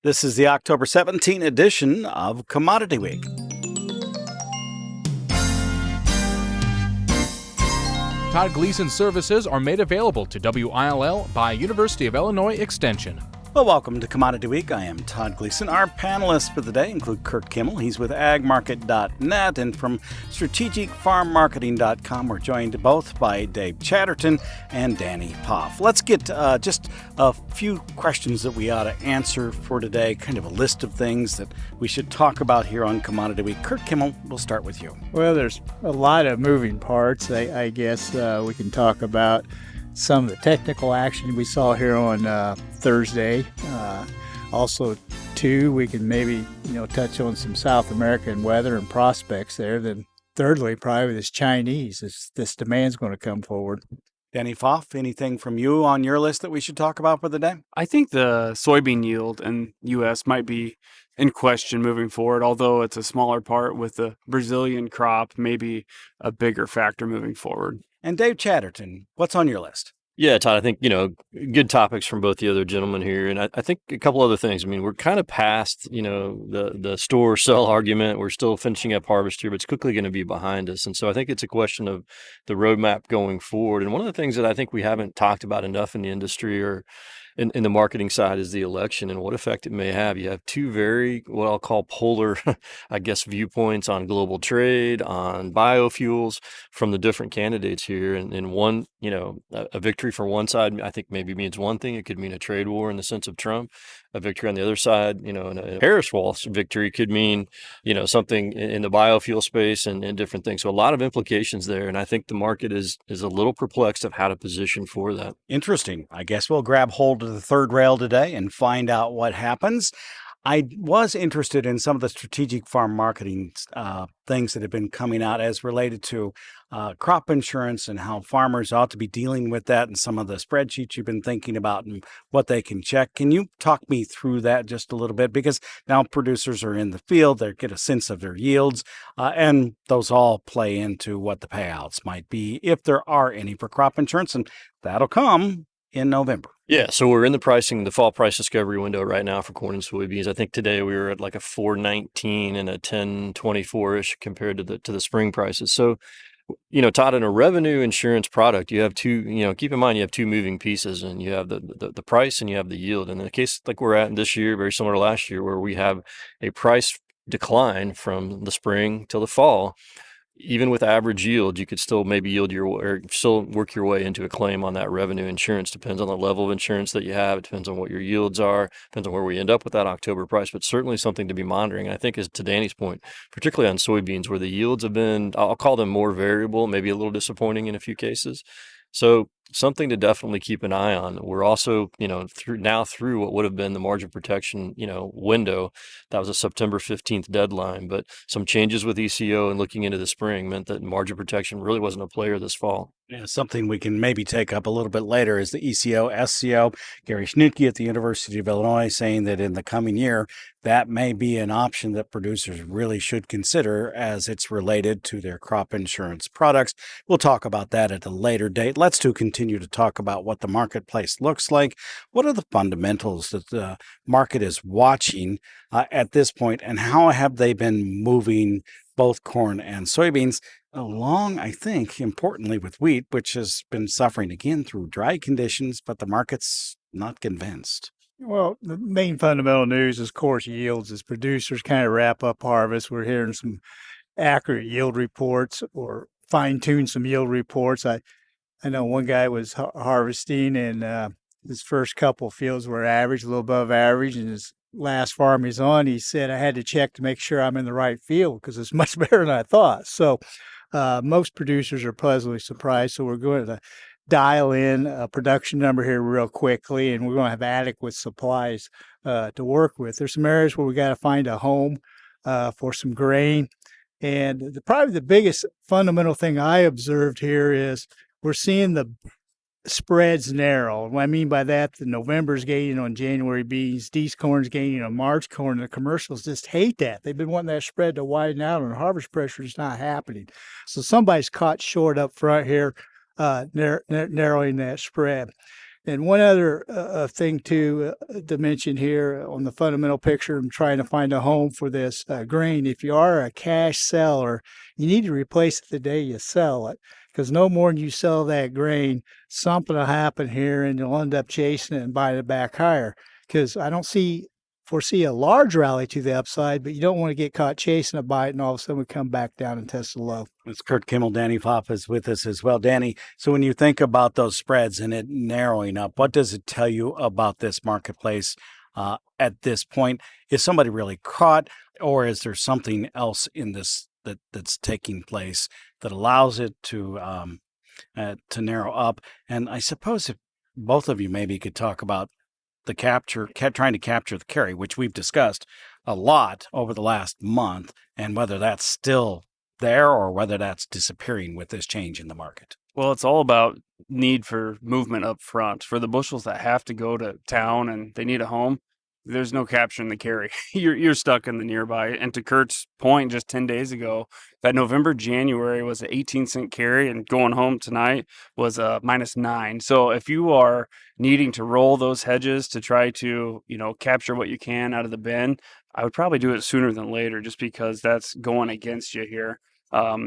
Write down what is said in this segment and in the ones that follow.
This is the October 17 edition of Commodity Week. Todd Gleason services are made available to WILL by University of Illinois Extension. Well, welcome to Commodity Week. I am Todd Gleason. Our panelists for the day include Curt Kimmel. He's with agmarket.net, and from strategicfarmmarketing.com, we're joined both by Dave Chatterton and Danny Pfoff. Let's get just a few questions that we ought to answer for today, kind of a list of things that we should talk about here on Commodity Week. Curt Kimmel, we'll start with you. Well, there's a lot of moving parts. I guess we can talk about some of the technical action we saw here on Thursday. Also, too, we can maybe touch on some South American weather and prospects there. Then, thirdly, probably this Chinese. This demand's going to come forward. Danny Pfoff, anything from you on your list that we should talk about for the day? I think the soybean yield in U.S. might be in question moving forward, although it's a smaller part with the Brazilian crop, maybe a bigger factor moving forward. And Dave Chatterton, what's on your list? Yeah, Todd, I think, good topics from both the other gentlemen here. And I think a couple other things. I mean, we're kind of past, the store sell argument. We're still finishing up harvest here, but it's quickly going to be behind us. And so I think it's a question of the roadmap going forward. And one of the things that I think we haven't talked about enough in the industry or in the marketing side is the election and what effect it may have. You have two very, what I'll call polar, viewpoints on global trade, on biofuels from the different candidates here. And one, a victory for one side, I think maybe means one thing. It could mean a trade war in the sense of Trump. A victory on the other side, and a Harris-Walsh victory could mean, something in the biofuel space and different things. So a lot of implications there. And I think the market is a little perplexed of how to position for that. Interesting. I guess we'll grab hold of the third rail today and find out what happens. I was interested in some of the strategic farm marketing things that have been coming out as related to crop insurance and how farmers ought to be dealing with that, and some of the spreadsheets you've been thinking about and what they can check. Can you talk me through that just a little bit? Because now producers are in the field, they get a sense of their yields, and those all play into what the payouts might be, if there are any, for crop insurance, and that'll come in November. Yeah, so we're in the fall price discovery window right now for corn and soybeans. I think today we were at like a 4.19 and a 10.24-ish compared to the spring prices. So, Todd, in a revenue insurance product, you have two, keep in mind you have two moving pieces, and you have the price and you have the yield. And in the case like we're at this year, very similar to last year, where we have a price decline from the spring till the fall, even with average yield, you could still maybe still work your way into a claim on that revenue insurance. Depends on the level of insurance that you have. It depends on what your yields are. Depends on where we end up with that October price, but certainly something to be monitoring. And I think, as to Danny's point, particularly on soybeans, where the yields have been, I'll call them more variable, maybe a little disappointing in a few cases. So something to definitely keep an eye on. We're also, through what would have been the margin protection, window. That was a September 15th deadline, but some changes with ECO and looking into the spring meant that margin protection really wasn't a player this fall. Yeah, something we can maybe take up a little bit later is the ECO, SCO. Gary Schnitke at the University of Illinois saying that in the coming year, that may be an option that producers really should consider as it's related to their crop insurance products. We'll talk about that at a later date. Let's continue to talk about what the marketplace looks like. What are the fundamentals that the market is watching at this point, and how have they been moving both corn and soybeans, along, I think, importantly with wheat, which has been suffering again through dry conditions, but the market's not convinced. Well, the main fundamental news is, of course, yields. As producers kind of wrap up harvest, we're hearing some accurate yield reports or fine-tune some yield reports. I know one guy was harvesting, and his first couple fields were average, a little above average, and his last farm he's on, he said, I had to check to make sure I'm in the right field because it's much better than I thought. So most producers are pleasantly surprised. So we're going to dial in a production number here real quickly, and we're going to have adequate supplies to work with. There's some areas where we got to find a home for some grain. And probably the biggest fundamental thing I observed here is we're seeing the spreads narrow. What I mean by that, the November's gaining on January beans, D's corn's gaining on March corn. The commercials just hate that. They've been wanting that spread to widen out, and harvest pressure is not happening. So somebody's caught short up front here, narrowing that spread. And one other thing to mention here on the fundamental picture, I'm trying to find a home for this grain. If you are a cash seller, you need to replace it the day you sell it, because no more than you sell that grain, something will happen here and you'll end up chasing it and buying it back higher. Because I don't foresee a large rally to the upside, but you don't want to get caught chasing a bite and all of a sudden we come back down and test the low. It's Curt Kimmel. Danny Pfoff is with us as well. Danny, so when you think about those spreads and it narrowing up, what does it tell you about this marketplace at this point? Is somebody really caught, or is there something else in this that's taking place that allows it to narrow up? And I suppose if both of you maybe could talk about the trying to capture the carry, which we've discussed a lot over the last month, and whether that's still there or whether that's disappearing with this change in the market. Well, it's all about need for movement up front. For the bushels that have to go to town and they need a home, there's no capturing the carry. You're stuck in the nearby. And to Kurt's point just 10 days ago, that January was an 18-cent carry, and going home tonight was a -9. So if you are needing to roll those hedges to try to, capture what you can out of the bin, I would probably do it sooner than later, just because that's going against you here.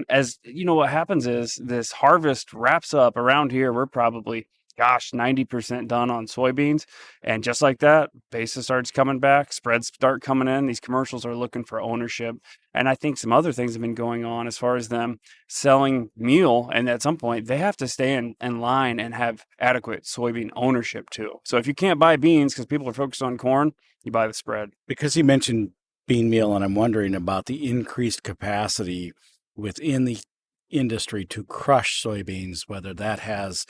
As you know, what happens is this harvest wraps up around here. We're probably 90% done on soybeans. And just like that, basis starts coming back, spreads start coming in. These commercials are looking for ownership. And I think some other things have been going on as far as them selling meal. And at some point, they have to stay in line and have adequate soybean ownership too. So if you can't buy beans because people are focused on corn, you buy the spread. Because you mentioned bean meal, and I'm wondering about the increased capacity within the industry to crush soybeans, whether that has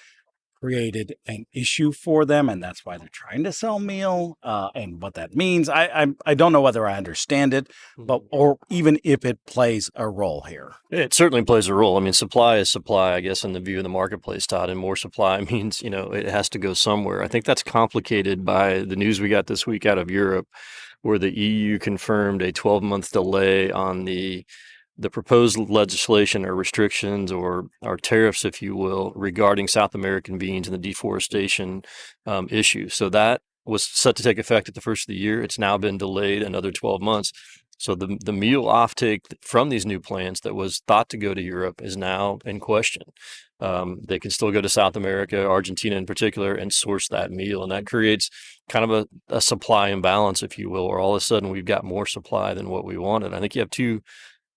created an issue for them, and that's why they're trying to sell meal, and what that means. I don't know whether I understand it, or even if it plays a role here. It certainly plays a role. I mean, supply is supply, I guess, in the view of the marketplace, Todd, and more supply means, it has to go somewhere. I think that's complicated by the news we got this week out of Europe, where the EU confirmed a 12-month delay on the proposed legislation or restrictions or tariffs, if you will, regarding South American beans and the deforestation issue. So that was set to take effect at the first of the year. It's now been delayed another 12 months. So the meal offtake from these new plants that was thought to go to Europe is now in question. They can still go to South America, Argentina in particular, and source that meal. And that creates kind of a supply imbalance, if you will, or all of a sudden we've got more supply than what we wanted. I think you have two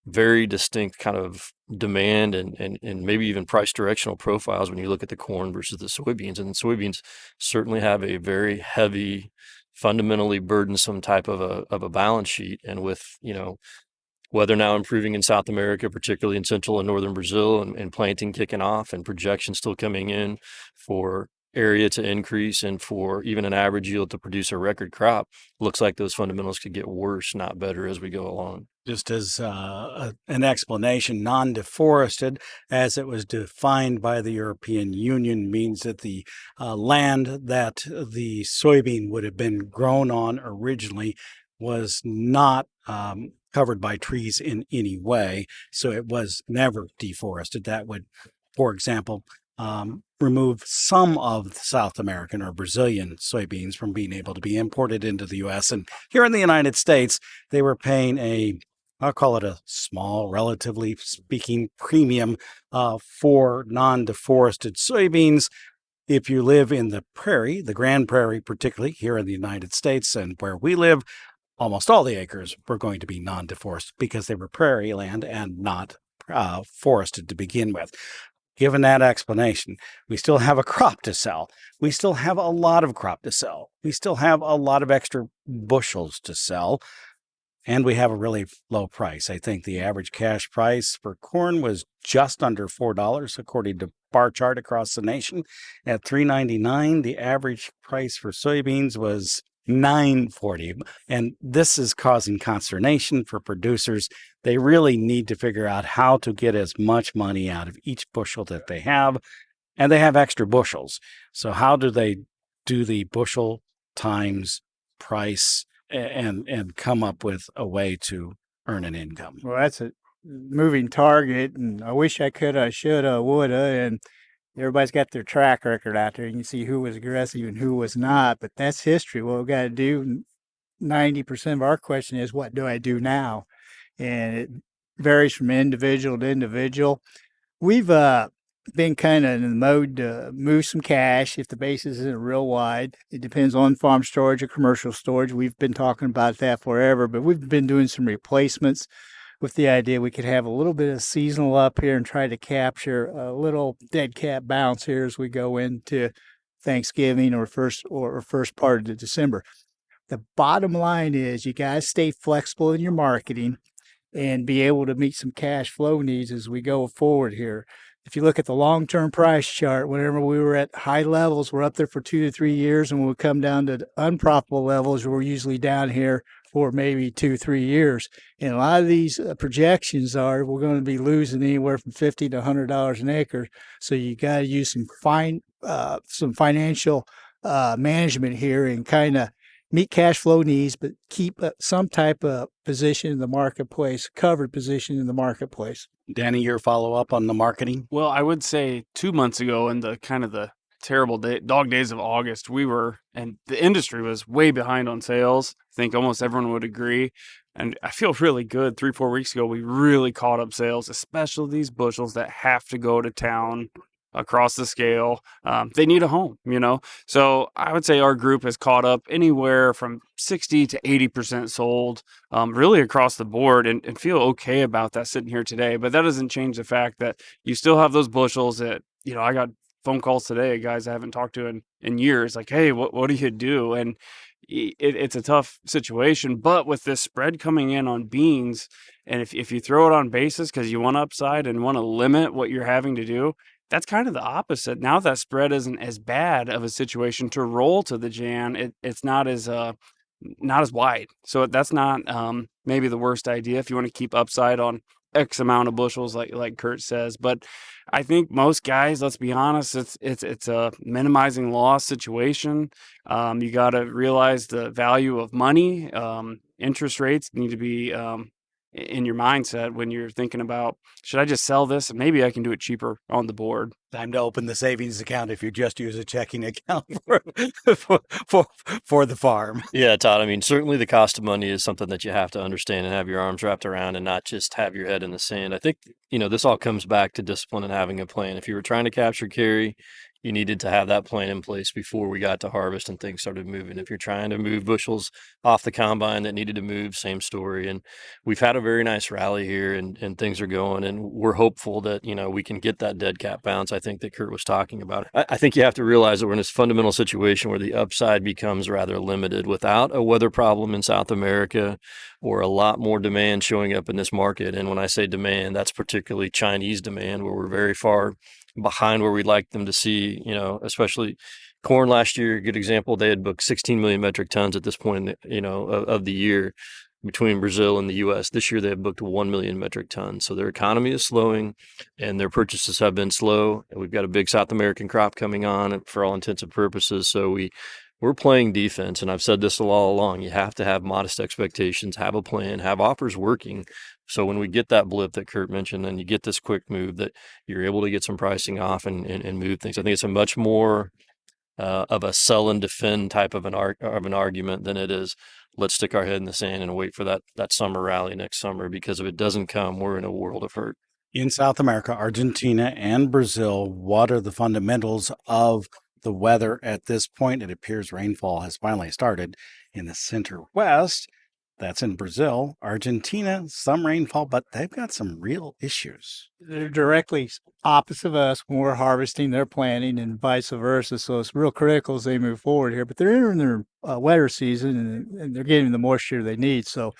very distinct kind of demand and maybe even price directional profiles when you look at the corn versus the soybeans. And the soybeans certainly have a very heavy, fundamentally burdensome type of a balance sheet. And with, weather now improving in South America, particularly in central and northern Brazil, and planting kicking off and projections still coming in for area to increase and for even an average yield to produce a record crop, looks like those fundamentals could get worse, not better, as we go along. Just as an explanation, non-deforested, as it was defined by the European Union, means that the land that the soybean would have been grown on originally was not covered by trees in any way, so it was never deforested. That would, for example, remove some of South American or Brazilian soybeans from being able to be imported into the U.S. And here in the United States, they were paying I'll call it a small, relatively speaking, premium for non-deforested soybeans. If you live in the prairie, the Grand Prairie, particularly here in the United States and where we live, almost all the acres were going to be non-deforested because they were prairie land and not forested to begin with. Given that explanation, we still have a crop to sell. We still have a lot of crop to sell. We still have a lot of extra bushels to sell. And we have a really low price. I think the average cash price for corn was just under $4, according to bar chart across the nation. At $3.99, the average price for soybeans was $9.40. And this is causing consternation for producers. They really need to figure out how to get as much money out of each bushel that they have. And they have extra bushels. So how do they do the bushel times price and come up with a way to earn an income? Well, that's a moving target, and I wish I could, I should, I would, and everybody's got their track record out there. You can see who was aggressive and who was not, but that's history. What we got to do, 90% of our question is, what do I do now? And it varies from individual to individual. We've been kind of in the mode to move some cash if the basis isn't real wide. It depends on farm storage or commercial storage. We've been talking about that forever, but we've been doing some replacements with the idea we could have a little bit of seasonal up here and try to capture a little dead cat bounce here as we go into Thanksgiving or first part of December. The bottom line is you guys stay flexible in your marketing and be able to meet some cash flow needs as we go forward here. If you look at the long-term price chart, whenever we were at high levels, we're up there for 2 to 3 years, and when we come down to unprofitable levels, we're usually down here for maybe 2-3 years. And a lot of these projections are we're going to be losing anywhere from $50 to $100 an acre. So you got to use some financial management here and kind of meet cash flow needs, but keep some type of position in the marketplace, covered position in the marketplace. Danny, your follow up on the marketing? Well, I would say 2 months ago, in the kind of the terrible dog days of August, and the industry was way behind on sales. I think almost everyone would agree. And I feel really good. 3-4 weeks ago, we really caught up sales, especially these bushels that have to go to town across the scale. They need a home, So I would say our group has caught up anywhere from 60 to 80% sold, really across the board, and feel okay about that sitting here today. But that doesn't change the fact that you still have those bushels that, I got phone calls today, guys I haven't talked to in years, like, hey, what do you do? And it's a tough situation. But with this spread coming in on beans, and if you throw it on basis because you want upside and want to limit what you're having to do, that's kind of the opposite. Now that spread isn't as bad of a situation to roll to the Jan. It's not as wide. So that's not maybe the worst idea if you want to keep upside on X amount of bushels, like Curt says. But I think most guys, let's be honest, it's a minimizing loss situation. You got to realize the value of money. Interest rates need to be in your mindset when you're thinking about, should I just sell this and maybe I can do it cheaper on the board? Time to open the savings account if you just use a checking account for the farm. Yeah, Todd. I mean, certainly the cost of money is something that you have to understand and have your arms wrapped around and not just have your head in the sand. I think, this all comes back to discipline and having a plan. If you were trying to capture carry, you needed to have that plan in place before we got to harvest and things started moving. If you're trying to move bushels off the combine that needed to move, same story. And we've had a very nice rally here and things are going, and we're hopeful that, we can get that dead cat bounce I think that Curt was talking about. I think you have to realize that we're in this fundamental situation where the upside becomes rather limited without a weather problem in South America or a lot more demand showing up in this market. And when I say demand, that's particularly Chinese demand, where we're very far behind where we'd like them to see, especially corn last year, a good example. They had booked 16 million metric tons at this point, of the year between Brazil and the U.S. This year, they have booked 1 million metric tons. So their economy is slowing and their purchases have been slow. And we've got a big South American crop coming on for all intents and purposes. So we're playing defense. And I've said this all along. You have to have modest expectations, have a plan, have offers working. So when we get that blip that Curt mentioned, and you get this quick move, that you're able to get some pricing off and move things. I think it's a much more of a sell and defend type of an argument than it is let's stick our head in the sand and wait for that summer rally next summer, because if it doesn't come, we're in a world of hurt. In South America, Argentina and Brazil, what are the fundamentals of the weather at this point? It appears rainfall has finally started in the center west. That's in Brazil. Argentina, some rainfall, but they've got some real issues. They're directly opposite of us when we're harvesting, they're planting, and vice versa. So it's real critical as they move forward here. But they're entering their wetter season, and they're getting the moisture they need. So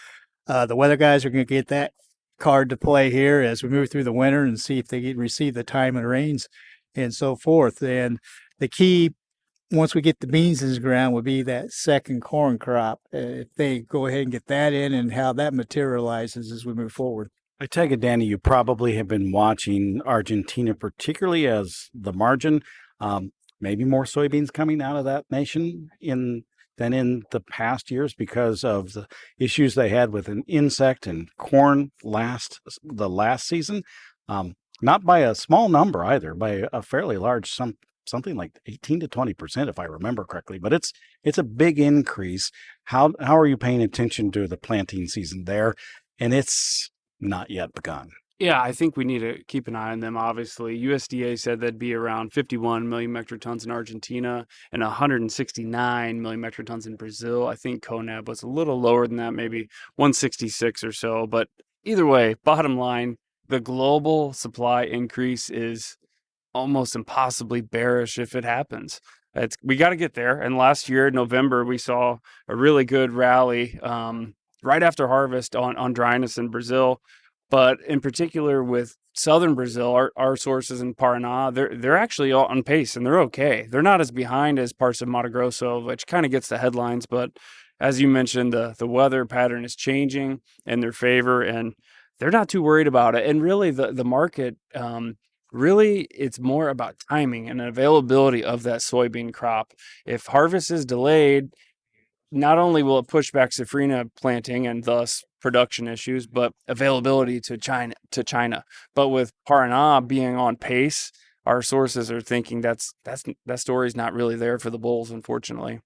the weather guys are going to get that card to play here as we move through the winter and see if they can receive the time and rains and so forth. And the key, once we get the beans in the ground, would be that second corn crop. If they go ahead and get that in, and how that materializes as we move forward. I take it, Danny, you probably have been watching Argentina, particularly as the margin. Maybe more soybeans coming out of that nation than in the past years because of the issues they had with an insect and corn the last season. not by a small number either, by a fairly large something like 18 to 20% if I remember correctly, but it's a big increase. How are you paying attention to the planting season there? And it's not yet begun. Yeah, I think we need to keep an eye on them. Obviously, USDA said that'd be around 51 million metric tons in Argentina and 169 million metric tons in Brazil. I think CONAB was a little lower than that, maybe 166 or so. But either way, bottom line, the global supply increase is almost impossibly bearish if it happens. We got to get there. And last year, November, we saw a really good rally right after harvest on dryness in Brazil. But in particular with southern Brazil, our sources in Paraná, they're actually all on pace and they're okay. They're not as behind as parts of Mato Grosso, which kind of gets the headlines. But as you mentioned, the weather pattern is changing in their favor, and they're not too worried about it. And really, the market, really, it's more about timing and availability of that soybean crop. If harvest is delayed, not only will it push back safrinha planting and thus production issues, but availability to China. But with Paraná being on pace, our sources are thinking that story's not really there for the bulls, unfortunately.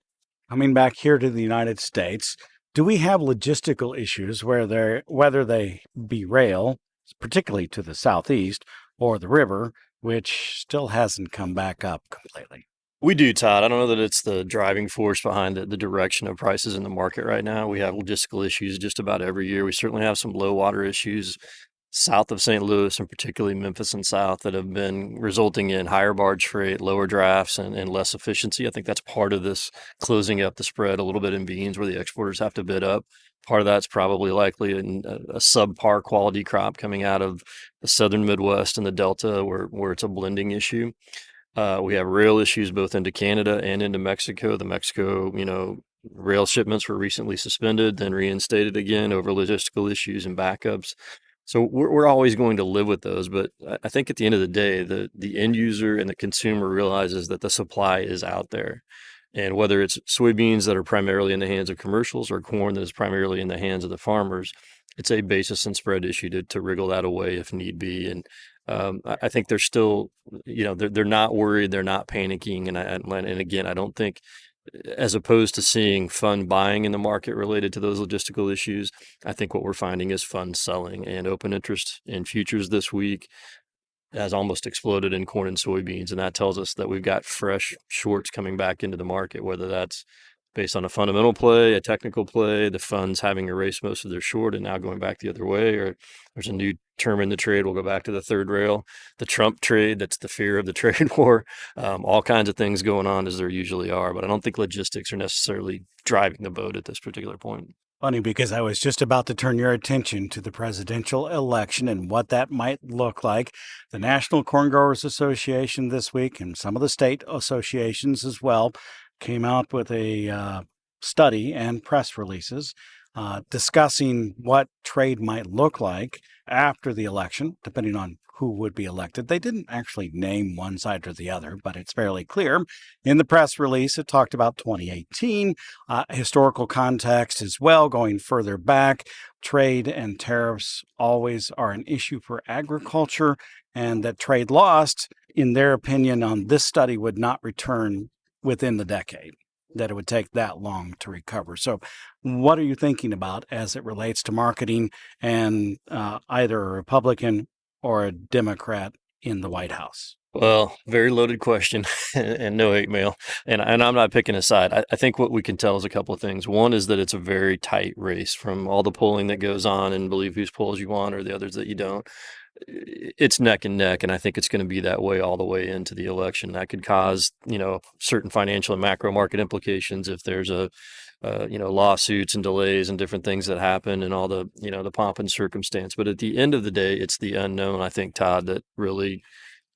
Coming back here to the United States, do we have logistical issues whether they be rail, particularly to the southeast, or the river, which still hasn't come back up completely? We do, Todd. I don't know that it's the driving force behind the direction of prices in the market right now. We have logistical issues just about every year. We certainly have some low water issues south of St. Louis, and particularly Memphis and south, that have been resulting in higher barge freight, lower drafts, and less efficiency. I think that's part of this closing up the spread a little bit in beans where the exporters have to bid up. Part of that's probably likely a subpar quality crop coming out of the southern Midwest and the Delta where it's a blending issue. We have rail issues both into Canada and into Mexico. The Mexico, rail shipments were recently suspended, then reinstated again over logistical issues and backups. So we're always going to live with those. But I think at the end of the day, the end user and the consumer realizes that the supply is out there. And whether it's soybeans that are primarily in the hands of commercials or corn that is primarily in the hands of the farmers, it's a basis and spread issue to wriggle that away if need be. And I think they're still, they're not worried, they're not panicking, and again, I don't think, as opposed to seeing fund buying in the market related to those logistical issues, I think what we're finding is fund selling, and open interest in futures this week has almost exploded in corn and soybeans, and that tells us that we've got fresh shorts coming back into the market, whether that's based on a fundamental play, a technical play, the funds having erased most of their short and now going back the other way, or there's a new term in the trade, we'll go back to the third rail, the Trump trade, that's the fear of the trade war, all kinds of things going on as there usually are. But I don't think logistics are necessarily driving the boat at this particular point. Funny, because I was just about to turn your attention to the presidential election and what that might look like. The National Corn Growers Association this week, and some of the state associations as well, came out with a study and press releases discussing what trade might look like after the election, depending on who would be elected. They didn't actually name one side or the other, but it's fairly clear. In the press release, it talked about 2018, historical context as well, going further back. Trade and tariffs always are an issue for agriculture, and that trade lost, in their opinion on this study, would not return within the decade, that it would take that long to recover. So what are you thinking about as it relates to marketing and either a Republican or a Democrat in the White House? Well, very loaded question and no hate mail. And I'm not picking a side. I think what we can tell is a couple of things. One is that it's a very tight race from all the polling that goes on, and believe whose polls you want or the others that you don't. It's neck and neck, and I think it's going to be that way all the way into the election. That could cause, certain financial and macro market implications if there's lawsuits and delays and different things that happen and all the, the pomp and circumstance. But at the end of the day, it's the unknown, I think, Todd, that really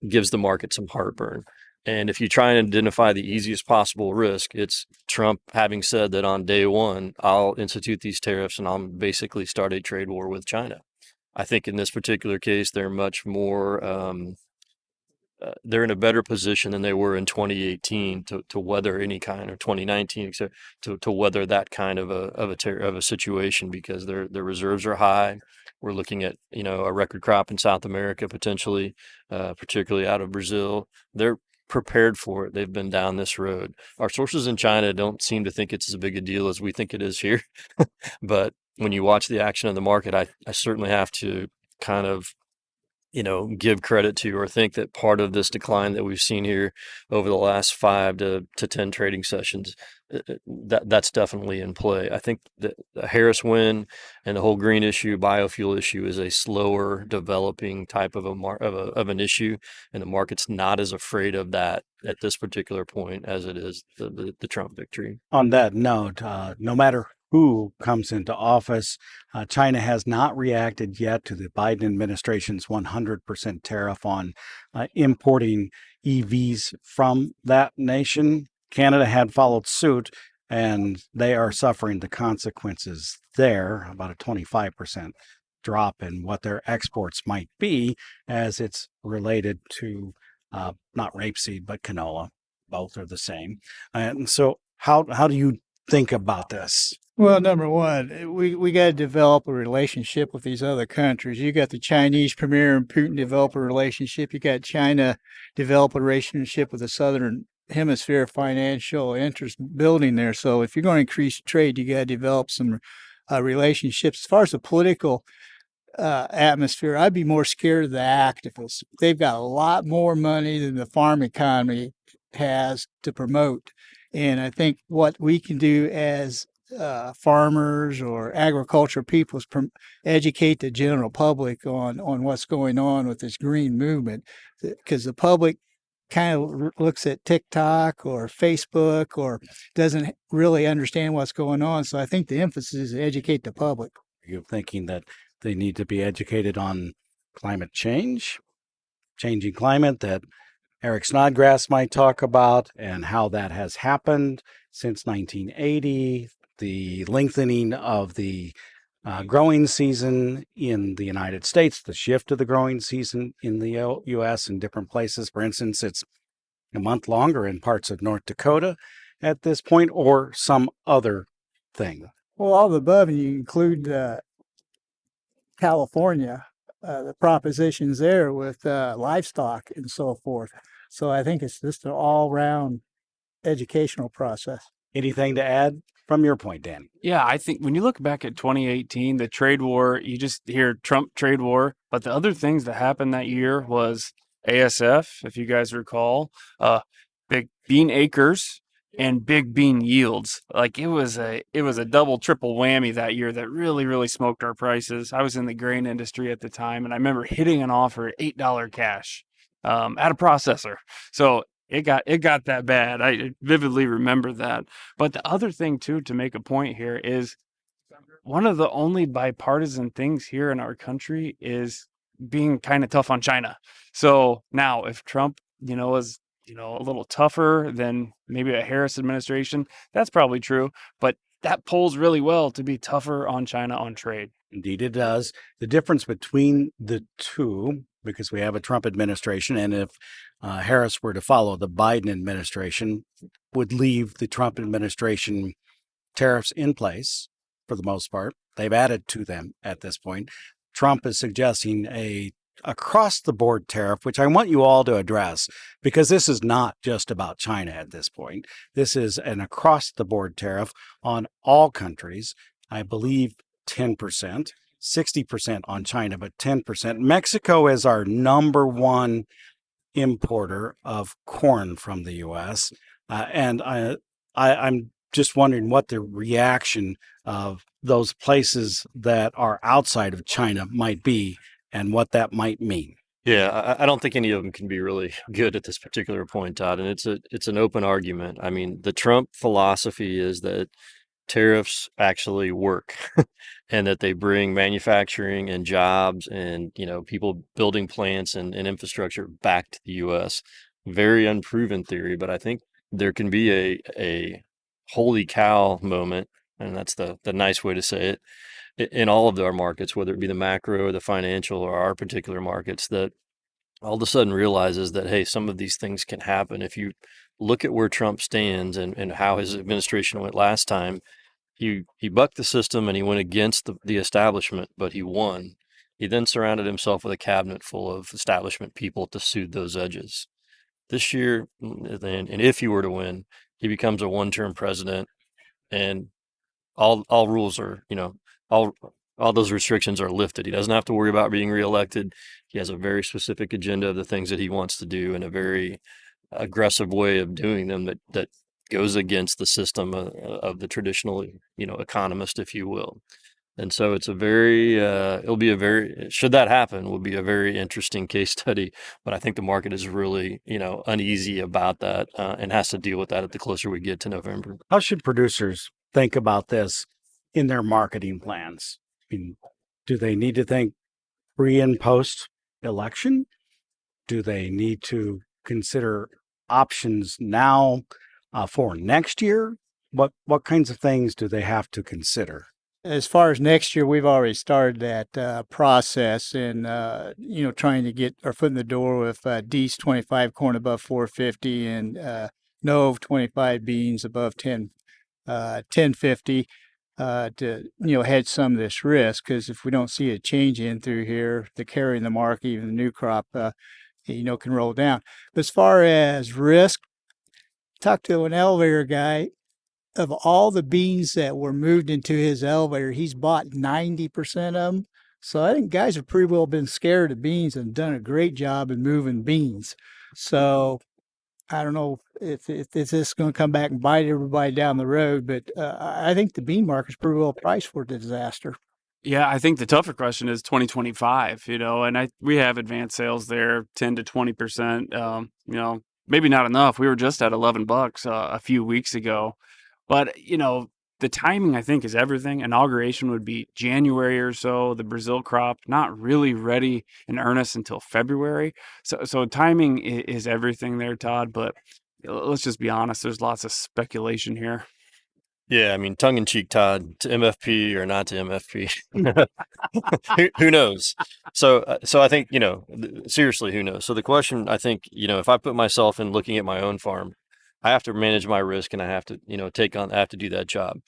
gives the market some heartburn. And if you try and identify the easiest possible risk, it's Trump having said that on day one, I'll institute these tariffs and I'll basically start a trade war with China. I think in this particular case, they're much more, they're in a better position than they were in 2018 to weather any kind, or 2019, to weather that kind of a situation, because their reserves are high. We're looking at, a record crop in South America potentially, particularly out of Brazil. They're prepared for it. They've been down this road. Our sources in China don't seem to think it's as big a deal as we think it is here. But when you watch the action of the market, I certainly have to kind of give credit to or think that part of this decline that we've seen here over the last 5 to 10 trading sessions, that's definitely in play. I think the Harris win and the whole green issue, biofuel issue is a slower developing type of an issue, and the market's not as afraid of that at this particular point as it is the Trump victory. On that note, no matter who comes into office, China has not reacted yet to the Biden administration's 100% tariff on importing EVs from that nation. Canada had followed suit, and they are suffering the consequences there, about a 25% drop in what their exports might be, as it's related to not rapeseed, but canola. Both are the same. And so how do you think about this? Well, number one, we got to develop a relationship with these other countries. You got the Chinese premier and Putin develop a relationship. You got China develop a relationship with the Southern Hemisphere financial interest building there. So if you're going to increase trade, you got to develop some relationships. As far as the political atmosphere, I'd be more scared of the activists. They've got a lot more money than the farm economy has to promote. And I think what we can do as farmers or agriculture people is educate the general public on what's going on with this green movement, because the public kind of looks at TikTok or Facebook or doesn't really understand what's going on. So I think the emphasis is educate the public. You're thinking that they need to be educated on climate change, changing climate, that Eric Snodgrass might talk about, and how that has happened since 1980, the lengthening of the growing season in the United States, the shift of the growing season in the U.S. in different places. For instance, it's a month longer in parts of North Dakota at this point, or some other thing. Well, all the above, and you include California, the propositions there with livestock and so forth. So I think it's just an all-round educational process. Anything to add from your point, Danny? Yeah, I think when you look back at 2018, the trade war, you just hear Trump trade war. But the other things that happened that year was ASF, if you guys recall, big bean acres and big bean yields. Like it was a double, triple whammy that year that really, really smoked our prices. I was in the grain industry at the time, and I remember hitting an offer at $8 cash at a processor. So it got that bad. I vividly remember that. But the other thing too, to make a point here, is one of the only bipartisan things here in our country is being kind of tough on China. So now if Trump, is, a little tougher than maybe a Harris administration, that's probably true. But that polls really well to be tougher on China on trade. Indeed, it does. The difference between the two, because we have a Trump administration, and if Harris were to follow the Biden administration, would leave the Trump administration tariffs in place for the most part. They've added to them at this point. Trump is suggesting a across-the-board tariff, which I want you all to address, because this is not just about China at this point. This is an across-the-board tariff on all countries. I believe 10%, 60% on China, but 10%. Mexico is our number one importer of corn from the U.S. And I'm just wondering what the reaction of those places that are outside of China might be and what that might mean. Yeah, I don't think any of them can be really good at this particular point, Todd. And it's an open argument. I mean, the Trump philosophy is that tariffs actually work and that they bring manufacturing and jobs and, people building plants and infrastructure back to the U.S. Very unproven theory, but I think there can be a holy cow moment, and that's the nice way to say it, in all of our markets, whether it be the macro or the financial or our particular markets, that all of a sudden realizes that, hey, some of these things can happen. If you look at where Trump stands and how his administration went last time, he bucked the system and he went against the establishment, but he won. He then surrounded himself with a cabinet full of establishment people to soothe those edges. This year, and if he were to win, he becomes a one-term president, and all rules are, all those restrictions are lifted. He doesn't have to worry about being reelected. He has a very specific agenda of the things that he wants to do in a very aggressive way of doing them that goes against the system of the traditional, economist, if you will. And so it's should that happen, will be a very interesting case study. But I think the market is really, uneasy about that and has to deal with that at the closer we get to November. How should producers think about this in their marketing plans? I mean, do they need to think pre and post election? Do they need to consider options now for next year? What kinds of things do they have to consider? As far as next year, we've already started that process and, trying to get our foot in the door with Dees 25 corn above 450 and Nove 25 beans above 1050 to, hedge some of this risk. Because if we don't see a change in through here, the carry in the market, even the new crop, can roll down. But as far as risk, talked to an elevator guy. Of all the beans that were moved into his elevator, he's bought 90% of them. So I think guys have pretty well been scared of beans and done a great job in moving beans. So I don't know if this is going to come back and bite everybody down the road, but I think the bean market's pretty well priced for the disaster. Yeah, I think the tougher question is 2025, and we have advanced sales there 10 to 20%, maybe not enough. We were just at $11 a few weeks ago. But, the timing, I think, is everything. Inauguration would be January or so. The Brazil crop not really ready in earnest until February. So timing is everything there, Todd. But let's just be honest. There's lots of speculation here. Yeah, I mean, tongue-in-cheek, Todd, to MFP or not to MFP, who knows? So I think, seriously, who knows? So the question, I think, if I put myself in looking at my own farm, I have to manage my risk and I have to, I have to do that job.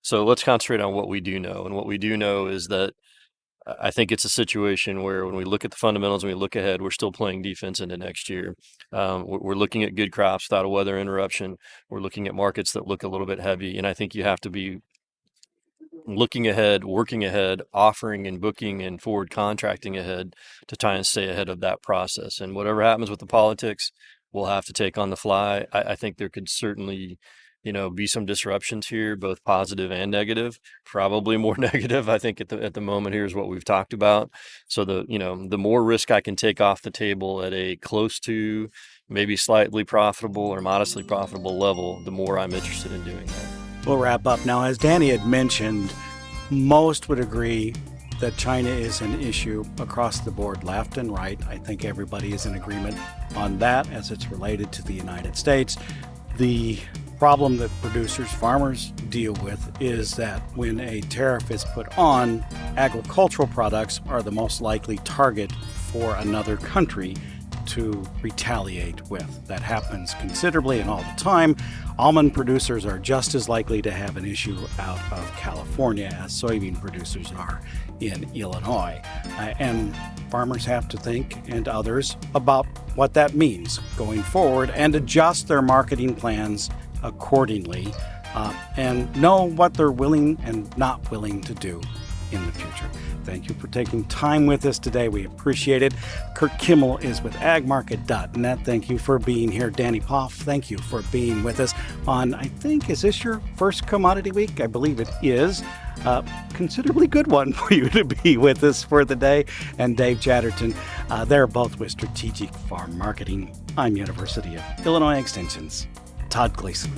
So let's concentrate on what we do know. And what we do know is that I think it's a situation where when we look at the fundamentals and we look ahead, we're still playing defense into next year. We're looking at good crops without a weather interruption. We're looking at markets that look a little bit heavy. And I think you have to be looking ahead, working ahead, offering and booking and forward contracting ahead to try and stay ahead of that process. And whatever happens with the politics, we'll have to take on the fly. I think there could certainly, be some disruptions here, both positive and negative. Probably more negative, I think, at the moment here is what we've talked about. So the more risk I can take off the table at a close to maybe slightly profitable or modestly profitable level, the more I'm interested in doing that. We'll wrap up now. As Danny had mentioned, most would agree that China is an issue across the board, left and right. I think everybody is in agreement on that as it's related to the United States. The problem that farmers deal with is that when a tariff is put on, agricultural products are the most likely target for another country to retaliate with. That happens considerably and all the time. Almond producers are just as likely to have an issue out of California as soybean producers are in Illinois. And farmers have to think, and others, about what that means going forward and adjust their marketing plans accordingly and know what they're willing and not willing to do in the future. Thank you for taking time with us today. We appreciate it. Curt Kimmel is with agmarket.net. Thank you for being here. Danny Pfoff, thank you for being with us on, I think, is this your first commodity week? I believe it is. Considerably good one for you to be with us for the day. And Dave Chatterton, they're both with Strategic Farm Marketing. I'm University of Illinois Extension's Todd Gleason.